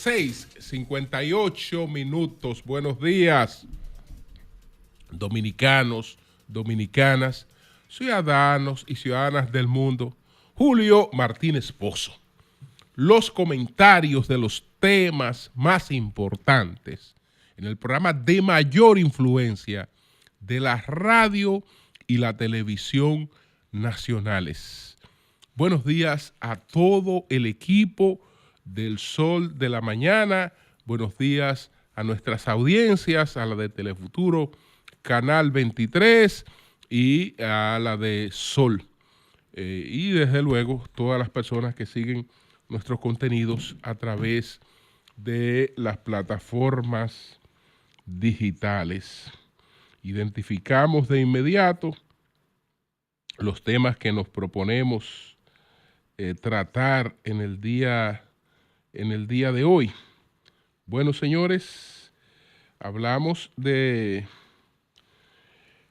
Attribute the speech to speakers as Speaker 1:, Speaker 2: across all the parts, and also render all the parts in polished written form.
Speaker 1: 6:58. Buenos días, dominicanos, dominicanas, ciudadanos y ciudadanas del mundo. Julio Martínez Pozo. Los comentarios de los temas más importantes en el programa de mayor influencia de la radio y la televisión nacionales. Buenos días a todo el equipo del Sol de la Mañana. Buenos días a nuestras audiencias, a la de Telefuturo, Canal 23 y a la de Sol. Y desde luego todas las personas que siguen nuestros contenidos a través de las plataformas digitales. Identificamos de inmediato los temas que nos proponemos tratar en el día de hoy. Bueno, señores, hablamos de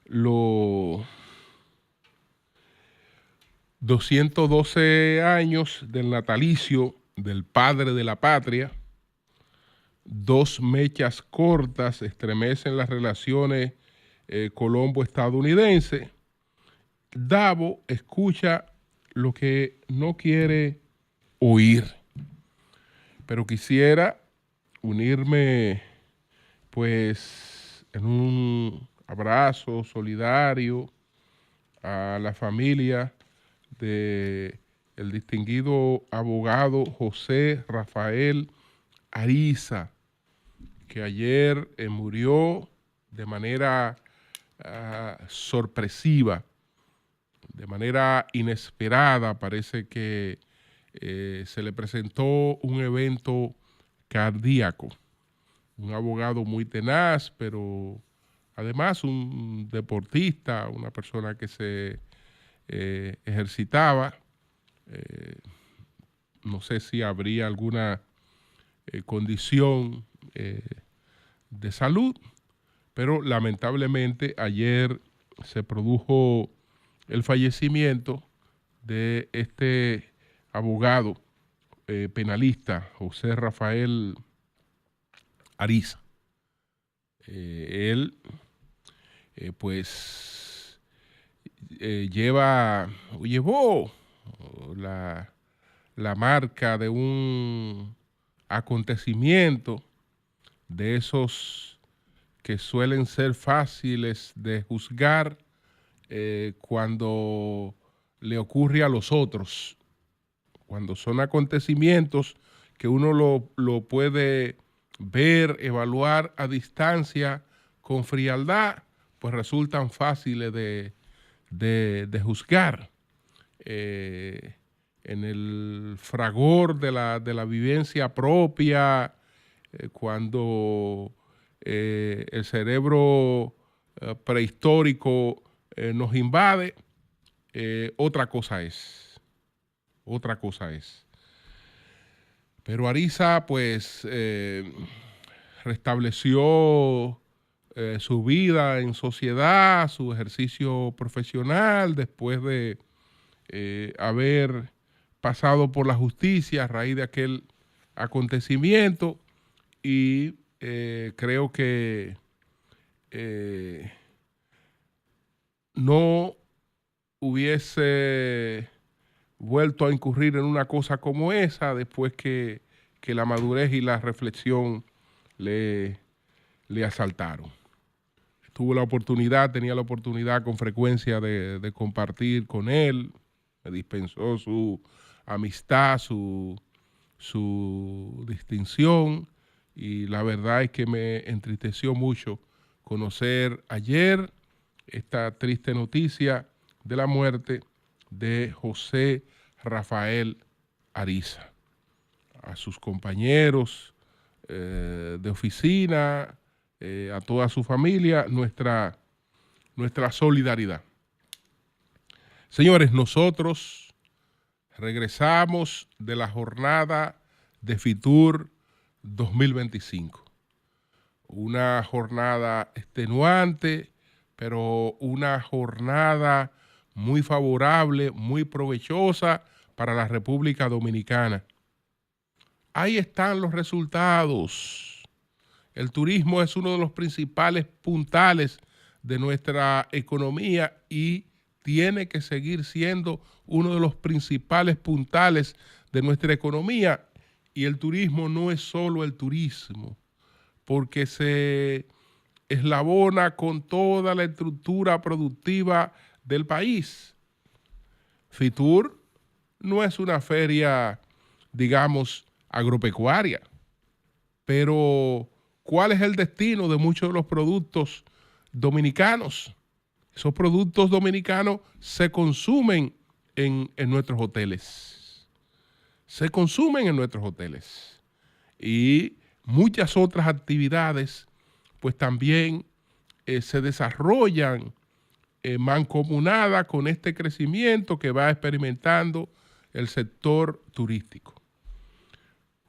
Speaker 1: los 212 años del natalicio del padre de la patria. Dos mechas cortas estremecen las relaciones colombo-estadounidense. Davo escucha lo que no quiere oír. Pero quisiera unirme, pues, en un abrazo solidario a la familia de el distinguido abogado José Rafael Ariza, que ayer murió de manera sorpresiva, de manera inesperada. Parece que se le presentó un evento cardíaco. Un abogado muy tenaz, pero además un deportista, una persona que se ejercitaba. No sé si habría alguna condición de salud, pero lamentablemente ayer se produjo el fallecimiento de este abogado penalista, José Rafael Ariza. Él, llevó la marca de un acontecimiento de esos que suelen ser fáciles de juzgar cuando le ocurre a los otros, cuando son acontecimientos que uno lo puede ver, evaluar a distancia con frialdad, pues resultan fáciles de juzgar. En el fragor de la vivencia propia, cuando el cerebro prehistórico nos invade, otra cosa es. Pero Ariza, pues, restableció su vida en sociedad, su ejercicio profesional, después de haber pasado por la justicia a raíz de aquel acontecimiento, y creo que no hubiese vuelto a incurrir en una cosa como esa después que la madurez y la reflexión le asaltaron. Tenía la oportunidad con frecuencia de compartir con él. Me dispensó su amistad, su distinción, y la verdad es que me entristeció mucho conocer ayer esta triste noticia de la muerte de José Rafael Ariza. A sus compañeros de oficina, a toda su familia, nuestra solidaridad. Señores, nosotros regresamos de la jornada de Fitur 2025. Una jornada extenuante, pero una jornada muy favorable, muy provechosa para la República Dominicana. ahí están los resultados. El turismo es uno de los principales puntales de nuestra economía y tiene que seguir siendo uno de los principales puntales de nuestra economía. Y el turismo no es solo el turismo, porque se eslabona con toda la estructura productiva del país. Fitur no es una feria, digamos, agropecuaria, pero ¿cuál es el destino de muchos de los productos dominicanos? Esos productos dominicanos se consumen en nuestros hoteles. Se consumen en nuestros hoteles. Y muchas otras actividades, pues también se desarrollan mancomunada con este crecimiento que va experimentando el sector turístico.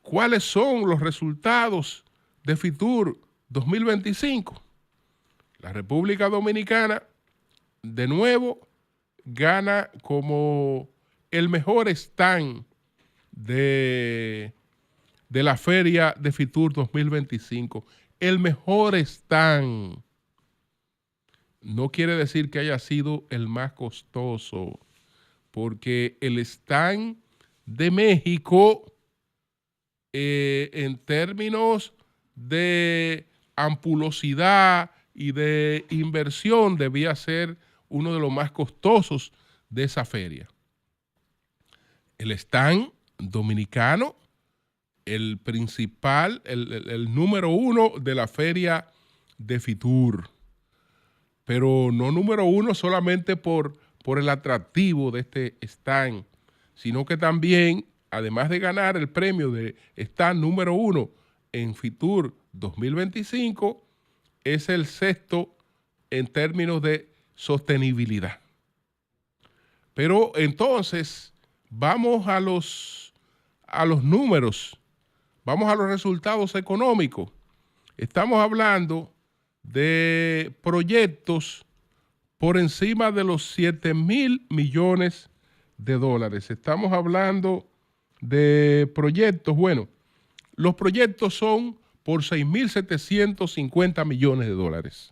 Speaker 1: ¿Cuáles son los resultados de Fitur 2025? La República Dominicana, de nuevo, gana como el mejor stand de la feria de Fitur 2025. El mejor stand. No quiere decir que haya sido el más costoso, porque el stand de México, en términos de ampulosidad y de inversión, debía ser uno de los más costosos de esa feria. El stand dominicano, el principal, el número uno de la feria de Fitur. Pero no número uno solamente por el atractivo de este stand, sino que también, además de ganar el premio de stand número uno en Fitur 2025, es el sexto en términos de sostenibilidad. Pero entonces, vamos a los números, vamos a los resultados económicos. Estamos hablando de proyectos por encima de los 7,000 millones de dólares. Estamos hablando de proyectos, bueno, los proyectos son por 6,750 millones de dólares.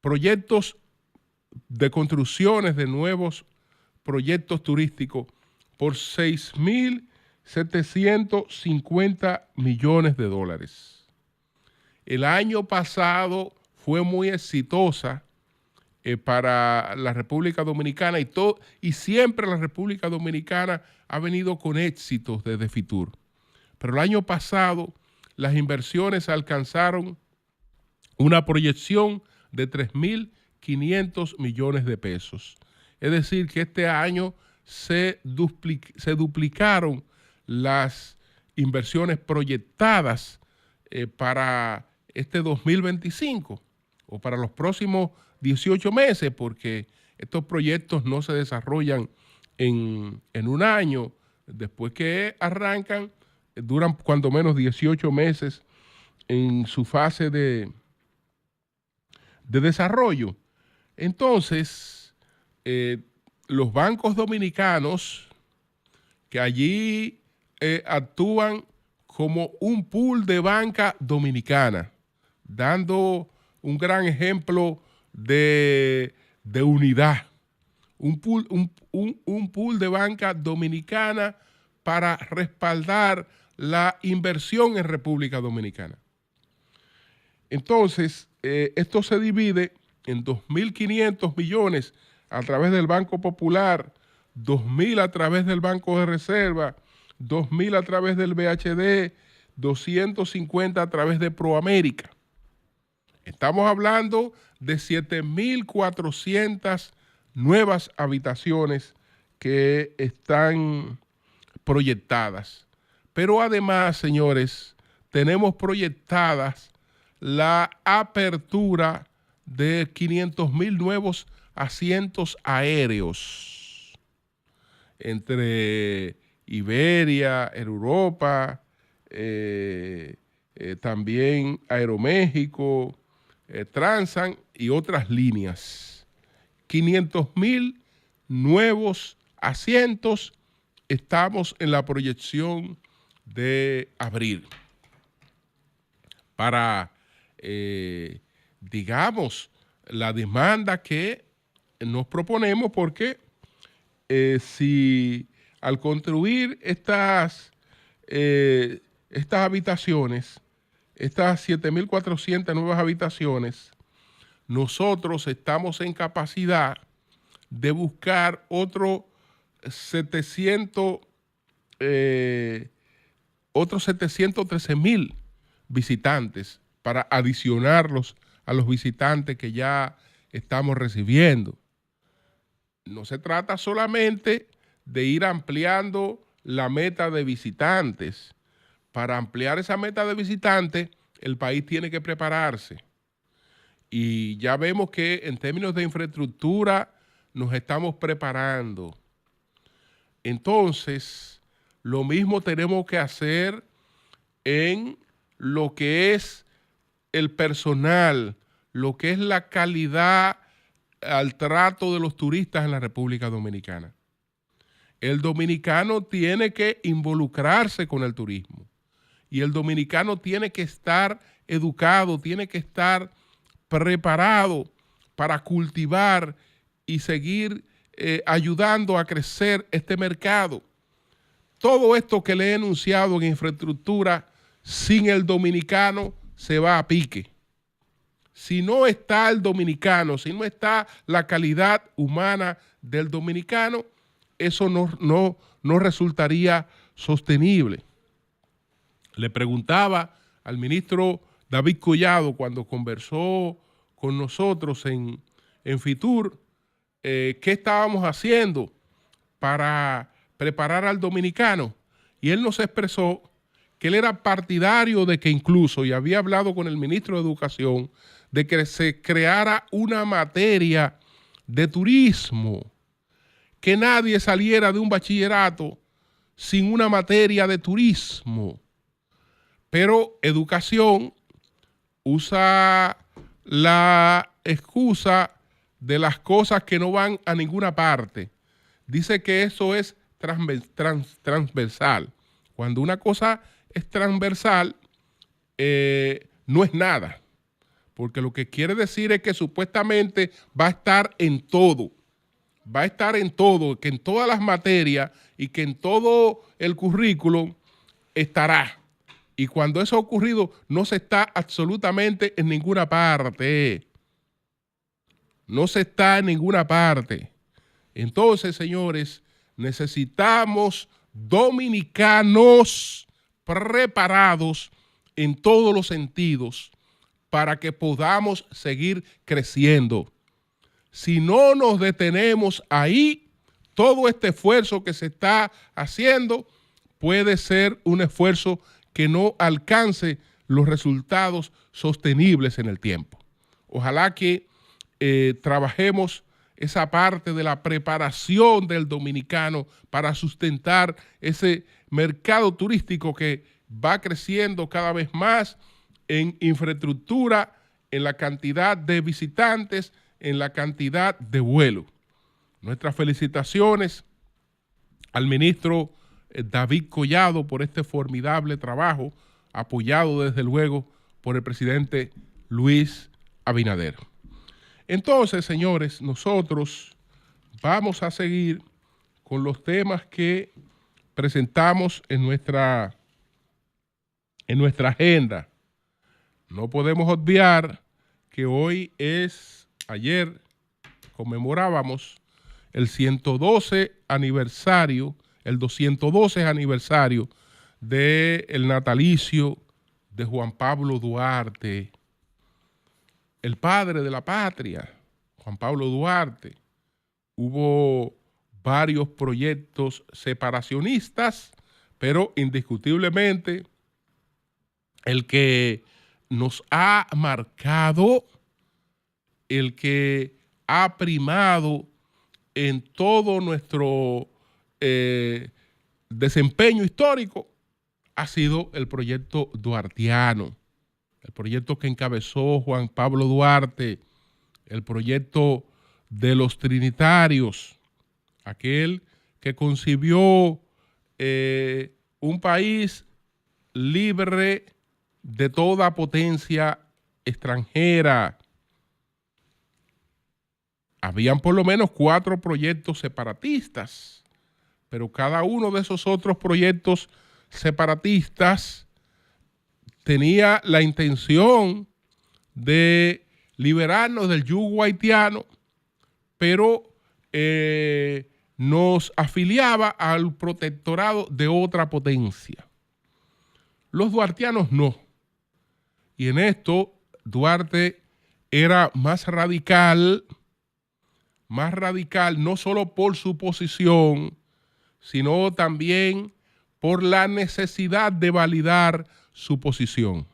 Speaker 1: Proyectos de construcciones de nuevos proyectos turísticos por 6,750 millones de dólares. El año pasado fue muy exitosa para la República Dominicana y siempre la República Dominicana ha venido con éxitos desde Fitur. Pero el año pasado las inversiones alcanzaron una proyección de 3,500 millones de pesos. Es decir, que este año se duplicaron las inversiones proyectadas para este 2025 o para los próximos 18 meses, porque estos proyectos no se desarrollan en un año. Después que arrancan, duran cuando menos 18 meses en su fase de desarrollo. Entonces, los bancos dominicanos que allí actúan como un pool de banca dominicana, dando un gran ejemplo de unidad, un pool de banca dominicana para respaldar la inversión en República Dominicana. Entonces, esto se divide en 2,500 millones a través del Banco Popular, 2,000 a través del Banco de Reserva, 2,000 a través del BHD, 250 a través de Proamérica. Estamos hablando de 7,400 nuevas habitaciones que están proyectadas. Pero además, señores, tenemos proyectadas la apertura de 500,000 nuevos asientos aéreos entre Iberia, Europa, también Aeroméxico, Transan y otras líneas. 500,000 nuevos asientos. Estamos en la proyección de abril para, digamos, la demanda que nos proponemos, porque si al construir estas habitaciones, estas 7.400 nuevas habitaciones, nosotros estamos en capacidad de buscar otros 713.000 visitantes para adicionarlos a los visitantes que ya estamos recibiendo. No se trata solamente de ir ampliando la meta de visitantes. Para ampliar esa meta de visitantes, el país tiene que prepararse. Y ya vemos que en términos de infraestructura nos estamos preparando. Entonces, lo mismo tenemos que hacer en lo que es el personal, lo que es la calidad al trato de los turistas en la República Dominicana. El dominicano tiene que involucrarse con el turismo y el dominicano tiene que estar educado, tiene que estar preparado para cultivar y seguir ayudando a crecer este mercado. Todo esto que le he enunciado en infraestructura, sin el dominicano se va a pique. Si no está el dominicano, si no está la calidad humana del dominicano, eso no resultaría sostenible. Le preguntaba al ministro David Collado cuando conversó con nosotros en Fitur, qué estábamos haciendo para preparar al dominicano, y él nos expresó que él era partidario de que incluso, y había hablado con el ministro de Educación, de que se creara una materia de turismo, que nadie saliera de un bachillerato sin una materia de turismo. Pero Educación usa la excusa de las cosas que no van a ninguna parte. Dice que eso es transversal. Cuando una cosa es transversal, no es nada. Porque lo que quiere decir es que supuestamente va a estar en todo. Va a estar en todo, que en todas las materias y que en todo el currículum estará. Y cuando eso ha ocurrido, no se está absolutamente en ninguna parte. No se está en ninguna parte. Entonces, señores, necesitamos dominicanos preparados en todos los sentidos para que podamos seguir creciendo. Si no nos detenemos ahí, todo este esfuerzo que se está haciendo puede ser un esfuerzo que no alcance los resultados sostenibles en el tiempo. Ojalá que trabajemos esa parte de la preparación del dominicano para sustentar ese mercado turístico que va creciendo cada vez más en infraestructura, en la cantidad de visitantes, en la cantidad de vuelos. Nuestras felicitaciones al ministro David Collado por este formidable trabajo, apoyado desde luego por el presidente Luis Abinader. Entonces, señores, nosotros vamos a seguir con los temas que presentamos en nuestra agenda. No podemos obviar que ayer conmemorábamos el 112 aniversario, el 212 aniversario del natalicio de Juan Pablo Duarte, el padre de la patria, Juan Pablo Duarte. Hubo varios proyectos separacionistas, pero indiscutiblemente el que nos ha marcado, el que ha primado en todo nuestro desempeño histórico ha sido el proyecto duartiano, el proyecto que encabezó Juan Pablo Duarte, el proyecto de los trinitarios, aquel que concibió un país libre de toda potencia extranjera. Habían por lo menos 4 proyectos separatistas, pero cada uno de esos otros proyectos separatistas tenía la intención de liberarnos del yugo haitiano, pero nos afiliaba al protectorado de otra potencia. Los duartianos no. Y en esto Duarte era más radical no solo por su posición, sino también por la necesidad de validar su posición.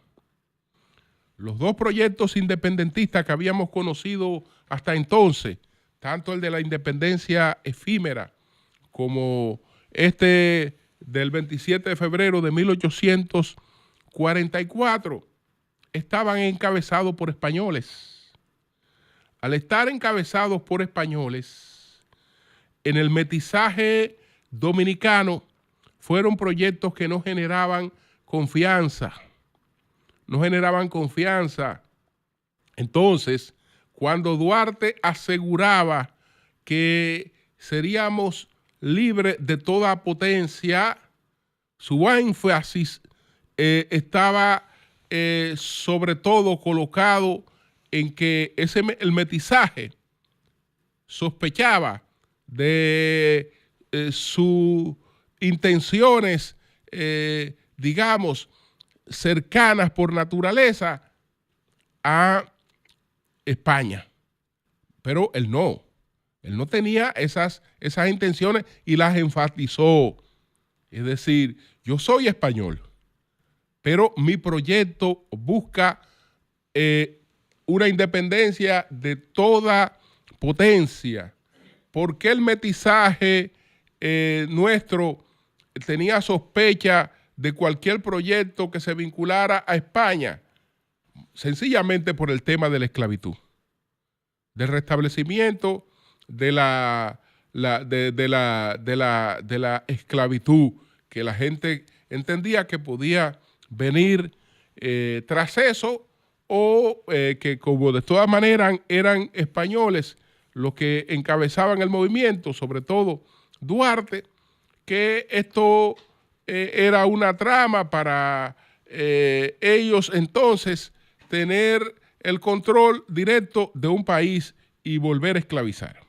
Speaker 1: Los 2 proyectos independentistas que habíamos conocido hasta entonces, tanto el de la independencia efímera como este del 27 de febrero de 1844, estaban encabezados por españoles. Al estar encabezados por españoles, en el mestizaje dominicano fueron proyectos que no generaban confianza. Entonces, cuando Duarte aseguraba que seríamos libres de toda potencia, su énfasis estaba sobre todo colocado en que el mestizaje sospechaba de sus intenciones, digamos, cercanas por naturaleza a España. Pero él no tenía esas intenciones y las enfatizó. Es decir, yo soy español, pero mi proyecto busca una independencia de toda potencia. ¿Por qué el mestizaje nuestro tenía sospecha de cualquier proyecto que se vinculara a España? Sencillamente por el tema de la esclavitud, del restablecimiento de la esclavitud, que la gente entendía que podía venir tras eso, o que como de todas maneras eran españoles los que encabezaban el movimiento, sobre todo Duarte, que esto era una trama para ellos entonces tener el control directo de un país y volver a esclavizar.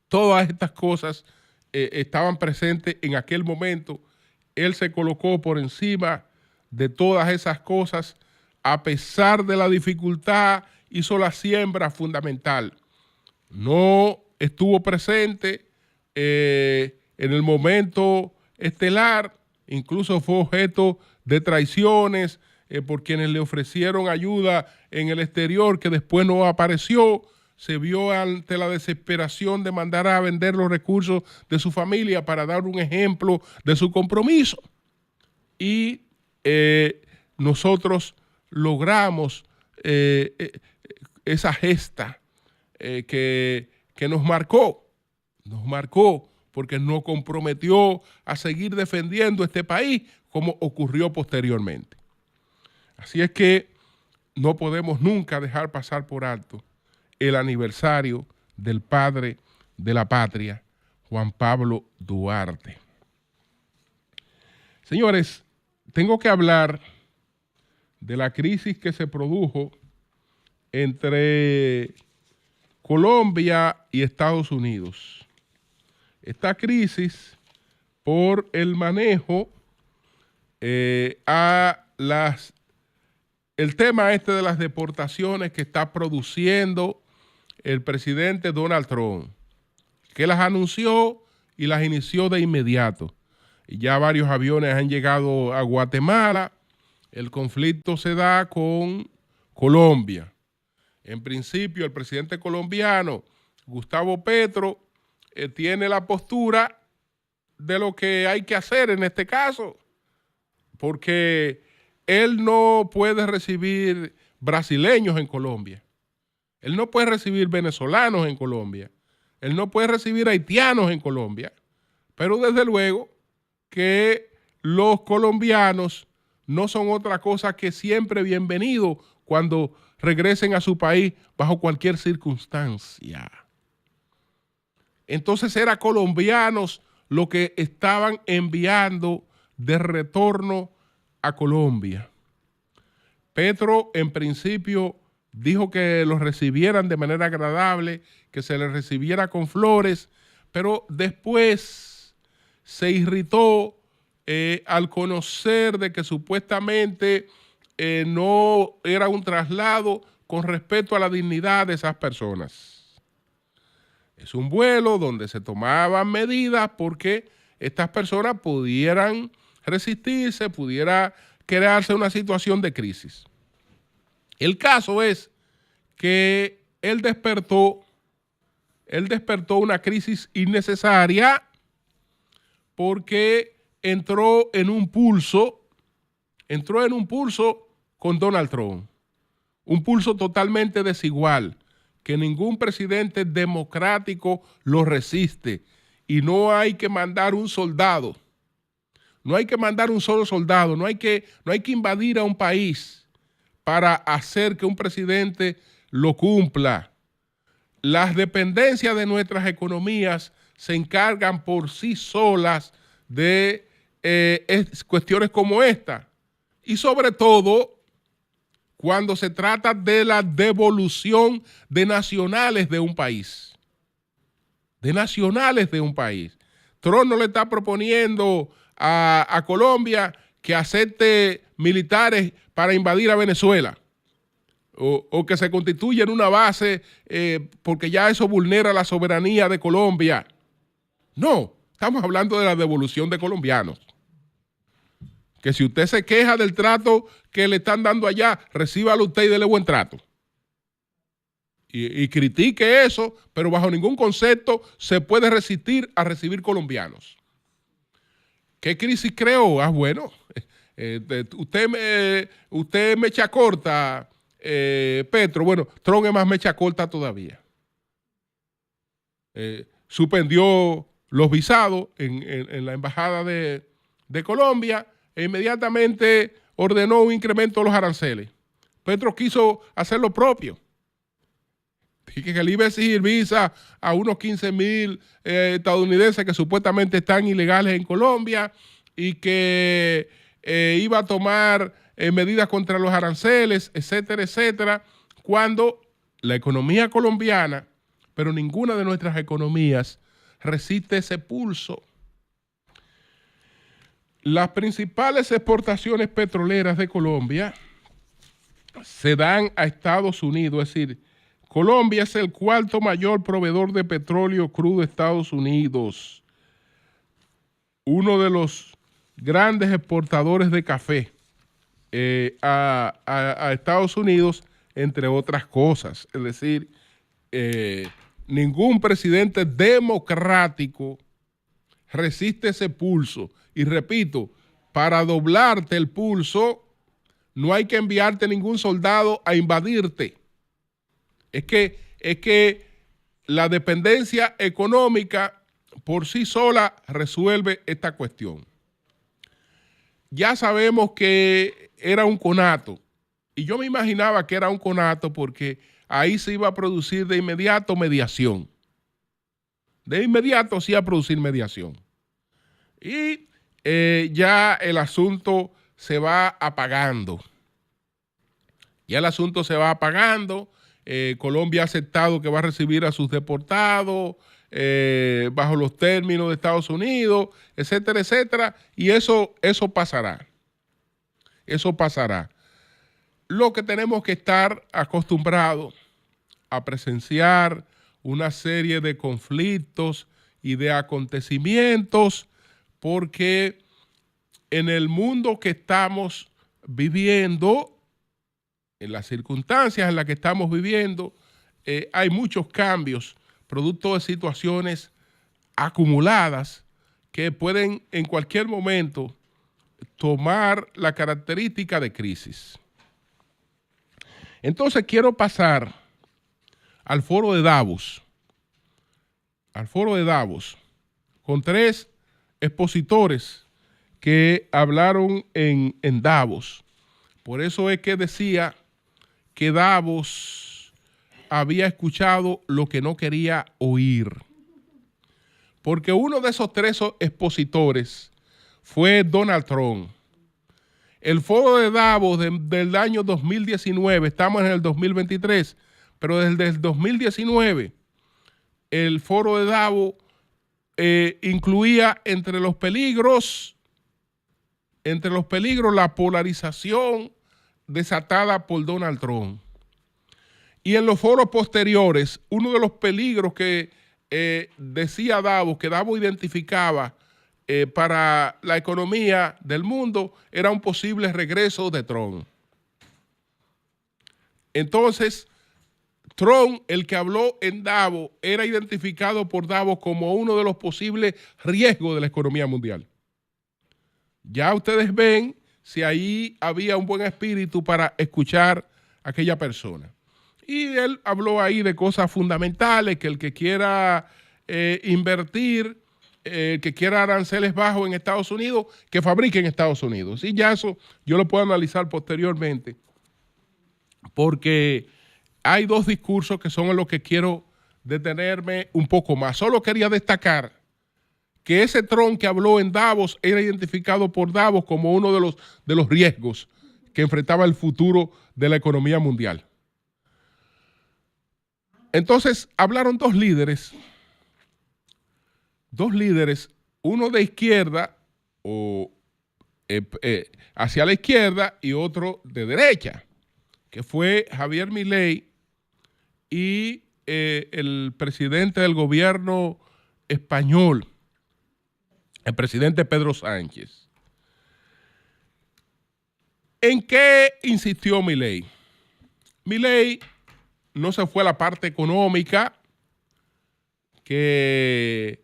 Speaker 1: Todas estas cosas estaban presentes en aquel momento. Él se colocó por encima de todas esas cosas. A pesar de la dificultad, hizo la siembra fundamental. No estuvo presente en el momento estelar, incluso fue objeto de traiciones por quienes le ofrecieron ayuda en el exterior, que después no apareció. Se vio ante la desesperación de mandar a vender los recursos de su familia para dar un ejemplo de su compromiso. Y nosotros logramos esa gesta que nos marcó porque nos comprometió a seguir defendiendo este país como ocurrió posteriormente. Así es que no podemos nunca dejar pasar por alto el aniversario del padre de la patria, Juan Pablo Duarte. Señores, tengo que hablar de la crisis que se produjo entre Colombia y Estados Unidos. Esta crisis por el manejo el tema de las deportaciones que está produciendo el presidente Donald Trump, que las anunció y las inició de inmediato. Y ya varios aviones han llegado a Guatemala. El conflicto se da con Colombia. En principio, el presidente colombiano, Gustavo Petro, tiene la postura de lo que hay que hacer en este caso, porque él no puede recibir brasileños en Colombia. Él no puede recibir venezolanos en Colombia. Él no puede recibir haitianos en Colombia. Pero desde luego que los colombianos no son otra cosa que siempre bienvenidos cuando regresen a su país bajo cualquier circunstancia. Entonces eran colombianos los que estaban enviando de retorno a Colombia. Petro en principio dijo que los recibieran de manera agradable, que se les recibiera con flores, pero después se irritó al conocer de que supuestamente no era un traslado con respeto a la dignidad de esas personas. Es un vuelo donde se tomaban medidas porque estas personas pudieran resistirse, pudiera crearse una situación de crisis. El caso es que él despertó una crisis innecesaria porque entró en un pulso con Donald Trump, un pulso totalmente desigual, que ningún presidente democrático lo resiste, y no hay que mandar un soldado, no hay que mandar un solo soldado, no hay que invadir a un país para hacer que un presidente lo cumpla. Las dependencias de nuestras economías se encargan por sí solas de cuestiones como esta. Y sobre todo, cuando se trata de la devolución de nacionales de un país. De nacionales de un país. Trump no le está proponiendo a Colombia que acepte militares para invadir a Venezuela o que se constituya en una base porque ya eso vulnera la soberanía de Colombia. No, estamos hablando de la devolución de colombianos. Que si usted se queja del trato que le están dando allá, recíbalo usted y dele buen trato. Y critique eso, pero bajo ningún concepto se puede resistir a recibir colombianos. ¿Qué crisis creó? Bueno, usted mecha corta, Petro. Bueno, Trump es más mecha corta todavía. Suspendió los visados en la embajada de Colombia e inmediatamente ordenó un incremento de los aranceles. Petro quiso hacer lo propio. Dije que le iba a exigir visa a unos 15,000 estadounidenses que supuestamente están ilegales en Colombia y que iba a tomar medidas contra los aranceles, etcétera, etcétera, cuando la economía colombiana, pero ninguna de nuestras economías resiste ese pulso. Las principales exportaciones petroleras de Colombia se dan a Estados Unidos, es decir, Colombia es el cuarto mayor proveedor de petróleo crudo de Estados Unidos, uno de los grandes exportadores de café a Estados Unidos, entre otras cosas. Es decir, ningún presidente democrático resiste ese pulso. Y repito, para doblarte el pulso, no hay que enviarte ningún soldado a invadirte. Es que la dependencia económica por sí sola resuelve esta cuestión. Ya sabemos que era un conato, y yo me imaginaba que era un conato porque ahí se iba a producir de inmediato mediación. De inmediato se iba a producir mediación. Y ya el asunto se va apagando. Ya el asunto se va apagando. Colombia ha aceptado que va a recibir a sus deportados bajo los términos de Estados Unidos, etcétera, etcétera. Y eso pasará. Eso pasará. Lo que tenemos que estar acostumbrados a presenciar una serie de conflictos y de acontecimientos, porque en el mundo que estamos viviendo, en las circunstancias en las que estamos viviendo, hay muchos cambios, producto de situaciones acumuladas que pueden en cualquier momento tomar la característica de crisis. Entonces quiero pasar al foro de Davos, con tres expositores que hablaron en Davos. Por eso es que decía que Davos había escuchado lo que no quería oír. Porque uno de esos tres expositores fue Donald Trump. El foro de Davos del año 2019, estamos en el 2023, pero desde el 2019, el foro de Davos incluía entre los peligros la polarización desatada por Donald Trump. Y en los foros posteriores, uno de los peligros que decía Davos, que Davos identificaba para la economía del mundo, era un posible regreso de Trump. Entonces, Trump, el que habló en Davos, era identificado por Davos como uno de los posibles riesgos de la economía mundial. Ya ustedes ven si ahí había un buen espíritu para escuchar a aquella persona. Y él habló ahí de cosas fundamentales, que el que quiera invertir, el que quiera aranceles bajos en Estados Unidos, que fabrique en Estados Unidos. Y ya eso yo lo puedo analizar posteriormente, porque hay dos discursos que son en los que quiero detenerme un poco más. Solo quería destacar que ese Trump que habló en Davos era identificado por Davos como uno de los riesgos que enfrentaba el futuro de la economía mundial. Entonces hablaron dos líderes, uno de izquierda o hacia la izquierda y otro de derecha, que fue Javier Milei y el presidente del gobierno español, el presidente Pedro Sánchez. ¿En qué insistió Milei? Milei no se fue a la parte económica, que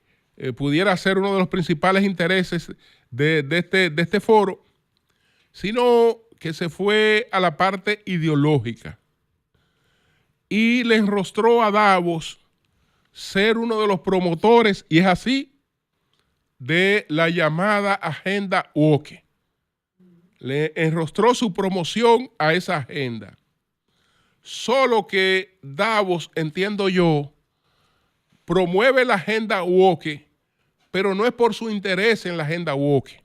Speaker 1: pudiera ser uno de los principales intereses de este foro, sino que se fue a la parte ideológica y le enrostró a Davos ser uno de los promotores, y es así, de la llamada agenda woke. Le enrostró su promoción a esa agenda. Solo que Davos, entiendo yo, promueve la agenda woke, pero no es por su interés en la agenda woke.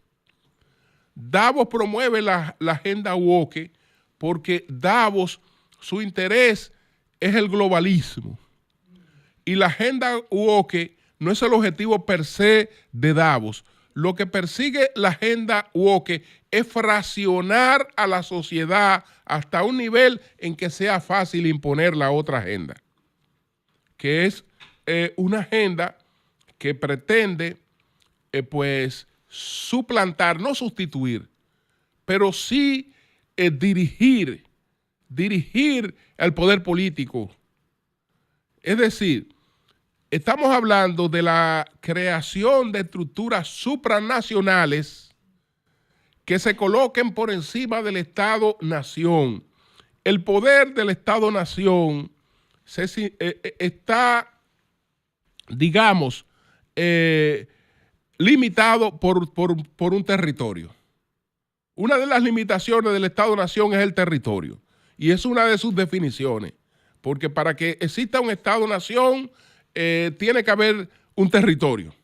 Speaker 1: Davos promueve la agenda woke porque Davos, su interés es el globalismo. Y la agenda woke no es el objetivo per se de Davos. Lo que persigue la agenda woke es fraccionar a la sociedad hasta un nivel en que sea fácil imponer la otra agenda, que es una agenda que pretende pues suplantar, no sustituir, pero sí dirigir el poder político. Es decir, estamos hablando de la creación de estructuras supranacionales que se coloquen por encima del Estado-nación. El poder del Estado-nación está, digamos, limitado por un territorio. Una de las limitaciones del Estado-nación es el territorio, y es una de sus definiciones, porque para que exista un Estado-nación tiene que haber un territorio.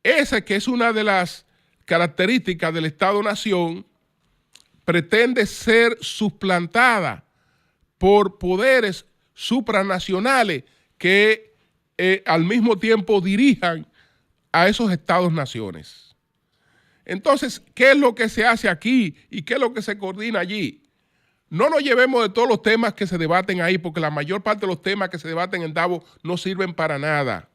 Speaker 1: Esa, que es una de las características del Estado-nación, pretende ser suplantada por poderes supranacionales que al mismo tiempo dirijan a esos Estados-naciones. Entonces, ¿qué es lo que se hace aquí y qué es lo que se coordina allí? No nos llevemos de todos los temas que se debaten ahí, porque la mayor parte de los temas que se debaten en Davos no sirven para nada.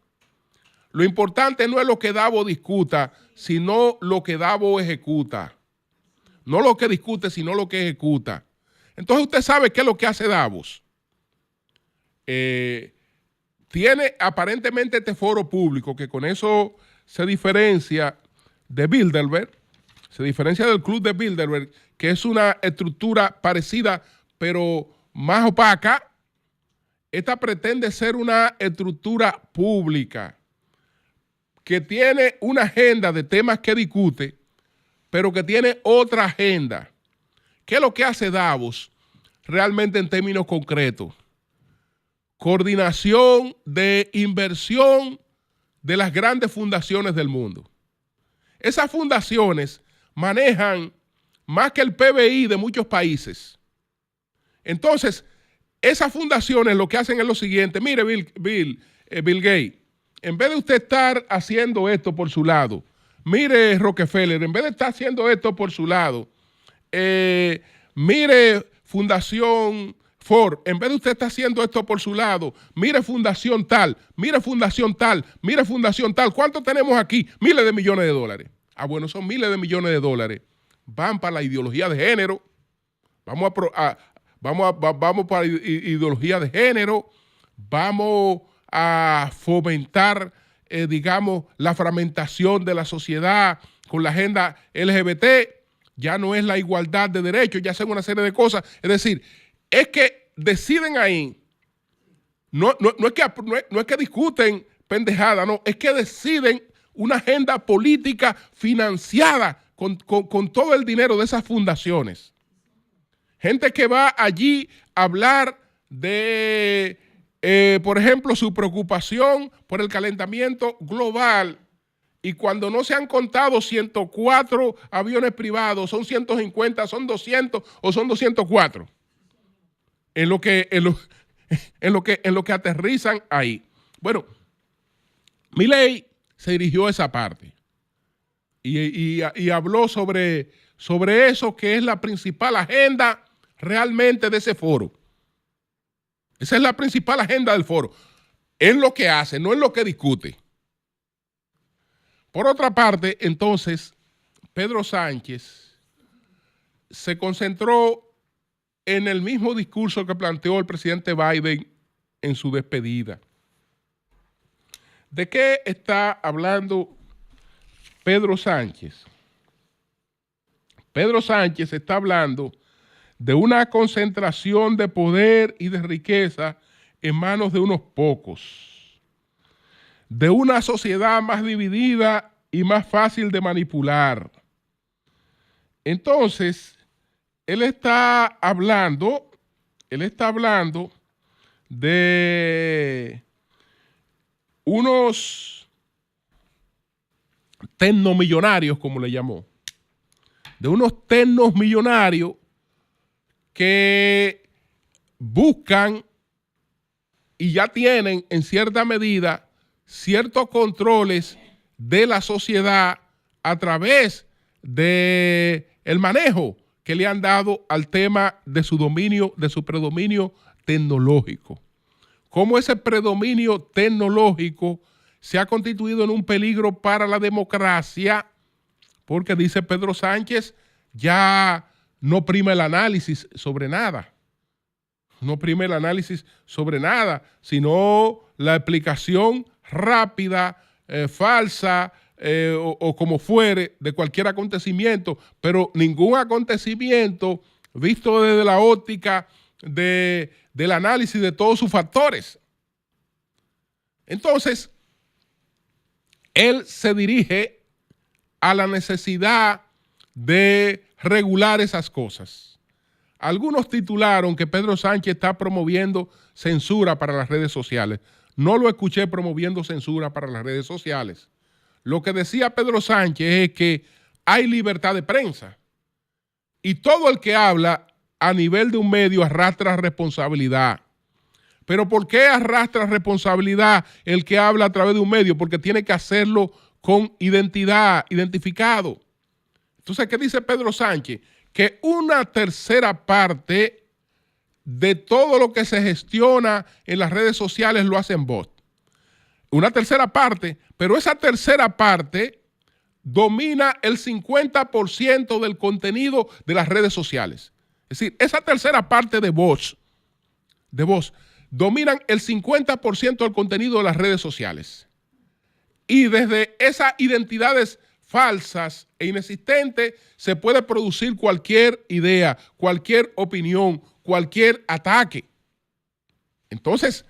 Speaker 1: Lo importante no es lo que Davos discuta, sino lo que Davos ejecuta. No lo que discute, sino lo que ejecuta. Entonces usted sabe qué es lo que hace Davos. Tiene aparentemente este foro público, que con eso se diferencia de Bilderberg, se diferencia del Club de Bilderberg, que es una estructura parecida, pero más opaca. Esta pretende ser una estructura pública que tiene una agenda de temas que discute, pero que tiene otra agenda. ¿Qué es lo que hace Davos realmente en términos concretos? Coordinación de inversión de las grandes fundaciones del mundo. Esas fundaciones manejan más que el PBI de muchos países. Entonces, esas fundaciones lo que hacen es lo siguiente. Mire, Bill Gates, en vez de usted estar haciendo esto por su lado, mire Rockefeller, en vez de estar haciendo esto por su lado, mire Fundación Ford, en vez de usted estar haciendo esto por su lado, mire Fundación tal, mire Fundación tal, mire Fundación tal. ¿Cuánto tenemos aquí? Miles de millones de dólares. Ah, bueno, son miles de millones de dólares. Van para la ideología de género. Vamos para ideología de género. Vamos a fomentar, digamos, la fragmentación de la sociedad con la agenda LGBT. Ya no es la igualdad de derechos, ya hacen una serie de cosas. Es decir, es que deciden ahí, no es que discuten pendejada, no, es que deciden una agenda política financiada con todo el dinero de esas fundaciones. Gente que va allí a hablar de, por ejemplo, su preocupación por el calentamiento global, y cuando no se han contado 104 aviones privados, son 150, son 200 o son 204. En lo que aterrizan ahí. Bueno, Milei se dirigió a esa parte y habló sobre eso, que es la principal agenda realmente de ese foro. Esa es la principal agenda del foro. En lo que hace, no en lo que discute. Por otra parte, entonces, Pedro Sánchez se concentró en el mismo discurso que planteó el presidente Biden en su despedida. ¿De qué está hablando Pedro Sánchez? Pedro Sánchez está hablando de una concentración de poder y de riqueza en manos de unos pocos, de una sociedad más dividida y más fácil de manipular. Entonces, él está hablando de unos tecnomillonarios, como le llamó, de unos tecnomillonarios que buscan y ya tienen en cierta medida ciertos controles de la sociedad a través de el manejo que le han dado al tema de su dominio, de su predominio tecnológico. Cómo ese predominio tecnológico se ha constituido en un peligro para la democracia, porque dice Pedro Sánchez, ya no prima el análisis sobre nada. No prima el análisis sobre nada, sino la explicación rápida, falsa, o como fuere, de cualquier acontecimiento, pero ningún acontecimiento visto desde la óptica del análisis de todos sus factores. Entonces, él se dirige a la necesidad de regular esas cosas. Algunos titularon que Pedro Sánchez está promoviendo censura para las redes sociales. No lo escuché promoviendo censura para las redes sociales. Lo que decía Pedro Sánchez es que hay libertad de prensa y todo el que habla a nivel de un medio arrastra responsabilidad. ¿Pero por qué arrastra responsabilidad el que habla a través de un medio? Porque tiene que hacerlo con identidad, identificado. Entonces, ¿qué dice Pedro Sánchez? Que una tercera parte de todo lo que se gestiona en las redes sociales lo hacen bots. Una tercera parte, pero esa tercera parte domina el 50% del contenido de las redes sociales. Es decir, esa tercera parte de bots dominan el 50% del contenido de las redes sociales. Y desde esas identidades falsas e inexistentes se puede producir cualquier idea, cualquier opinión, cualquier ataque. Entonces,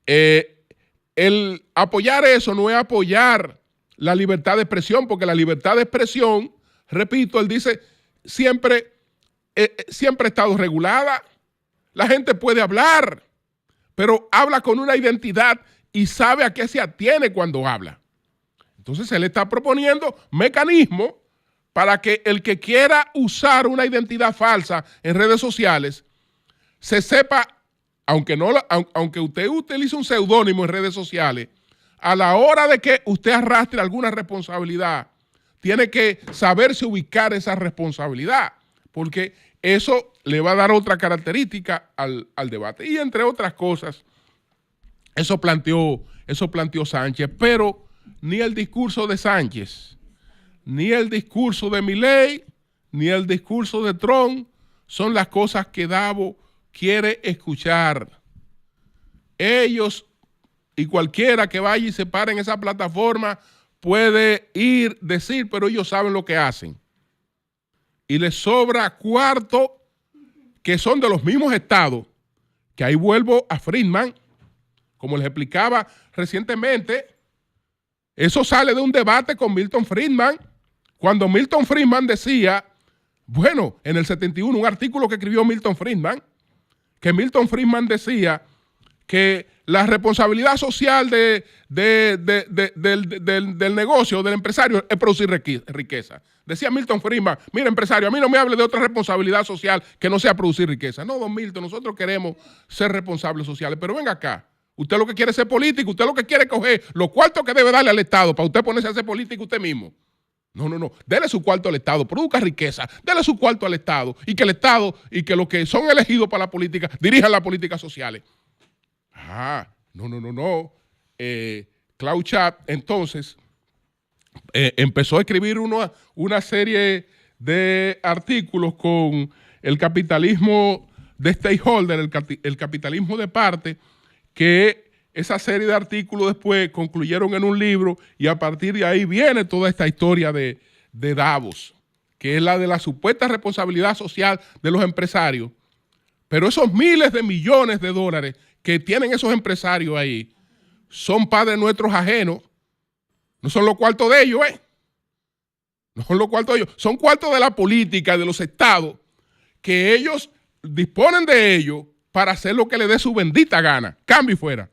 Speaker 1: el apoyar eso no es apoyar la libertad de expresión, porque la libertad de expresión, repito, él dice, siempre ha estado regulada. La gente puede hablar, pero habla con una identidad y sabe a qué se atiene cuando habla. Entonces él está proponiendo mecanismos para que el que quiera usar una identidad falsa en redes sociales se sepa, aunque usted utilice un seudónimo en redes sociales, a la hora de que usted arrastre alguna responsabilidad, tiene que saberse ubicar esa responsabilidad, porque eso le va a dar otra característica al debate. Y entre otras cosas, eso planteó Sánchez, pero ni el discurso de Sánchez, ni el discurso de Milei, ni el discurso de Trump son las cosas que Davos quiere escuchar. Ellos y cualquiera que vaya y se pare en esa plataforma puede decir, pero ellos saben lo que hacen. Y les sobra cuarto que son de los mismos estados, que ahí vuelvo a Friedman, como les explicaba recientemente, eso sale de un debate con Milton Friedman, cuando Milton Friedman decía, bueno, en el 71, un artículo que escribió Milton Friedman, que Milton Friedman decía que la responsabilidad social del negocio, del empresario, es producir riqueza. Decía Milton Friedman, mira empresario, a mí no me hable de otra responsabilidad social que no sea producir riqueza. No, don Milton, nosotros queremos ser responsables sociales, pero venga acá, usted lo que quiere es ser político, usted lo que quiere es coger los cuartos que debe darle al Estado para usted ponerse a ser político usted mismo. No, dele su cuarto al Estado, produzca riqueza, dele su cuarto al Estado y que el Estado y que los que son elegidos para la política dirijan las políticas sociales. No. Klaus Schwab entonces empezó a escribir una serie de artículos con el capitalismo de stakeholder, el capitalismo de parte, que esa serie de artículos después concluyeron en un libro y a partir de ahí viene toda esta historia de Davos, que es la de la supuesta responsabilidad social de los empresarios. Pero esos miles de millones de dólares que tienen esos empresarios ahí son padres nuestros ajenos. No son los cuartos de ellos, No son los cuartos de ellos. Son cuartos de la política, de los estados, que ellos disponen de ellos para hacer lo que les dé su bendita gana. Cambio y fuera.